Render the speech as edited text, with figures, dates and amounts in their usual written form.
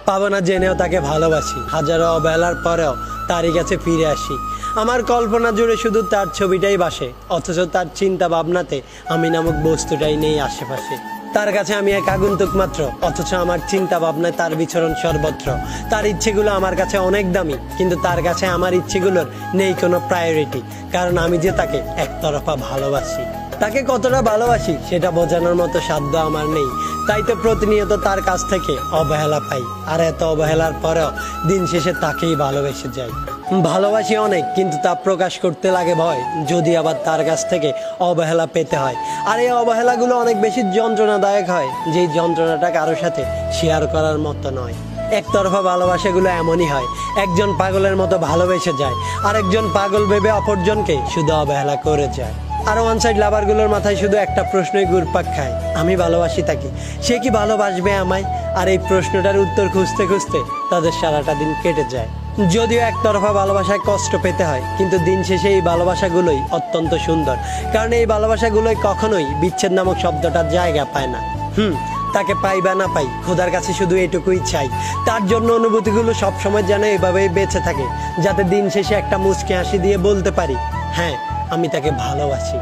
পাবো না জেনেও তাকে ভালোবাসি, হাজারো অবহেলার পরেও তারই কাছে ফিরে আসি। আমার কল্পনা জুড়ে শুধু তার ছবিটাই বাসে, অথচ তার চিন্তা ভাবনাতে আমি নামক বস্তুটাই নেই আশেপাশে। তার কাছে আমি এক আগন্তুক মাত্র, অথচ আমার চিন্তা ভাবনায় তার বিচরণ সর্বত্র। তার ইচ্ছেগুলো আমার কাছে অনেক দামি, কিন্তু তার কাছে আমার ইচ্ছেগুলোর নেই কোনো প্রায়োরিটি, কারণ আমি যে তাকে একতরফা ভালোবাসি। তাকে কতটা ভালোবাসি সেটা বোঝানোর মতো সাধ্য আমার নেই, তাই তো প্রতিনিয়ত তার কাছ থেকে অবহেলা পাই। আর এত অবহেলার পরেও দিন শেষে তাকেই ভালোবেসে যাই। ভালোবাসি অনেক, কিন্তু তা প্রকাশ করতে লাগে ভয়, যদি আবার তার কাছ থেকে অবহেলা পেতে হয়। আর এই অবহেলাগুলো অনেক বেশি যন্ত্রণাদায়ক হয়, যেই যন্ত্রণাটা কারোর সাথে শেয়ার করার মতো নয়। একতরফা ভালোবাসাগুলো এমনই হয়, একজন পাগলের মতো ভালোবেসে যায়, আর একজন পাগল ভেবে অপরজনকে শুধু অবহেলা করে যায়। আর ওয়ান সাইড লাভারগুলোর মাথায় শুধু একটা প্রশ্নই ঘুরপাক খায়, আমি ভালোবাসি তাকে, সে কি ভালোবাসবে আমায়? আর এই প্রশ্নটার উত্তর খুঁজতে খুঁজতে তাদের সারাটা দিন কেটে যায়। যদিও একতরফা ভালোবাসায় কষ্ট পেতে হয়, কিন্তু দিন শেষে এই ভালোবাসাগুলোই অত্যন্ত সুন্দর, কারণ এই ভালোবাসাগুলোই কখনোই বিচ্ছেদ নামক শব্দটার জায়গা পায় না। তাকে পাই বা না পাই, খোদার কাছে শুধু এটুকুই চাই, তার জন্য অনুভূতিগুলো সবসময় যেন এভাবেই বেঁচে থাকে, যাতে দিন শেষে একটা মুচকি হাসি দিয়ে বলতে পারি, হ্যাঁ আমি তাকে ভালোবাসি।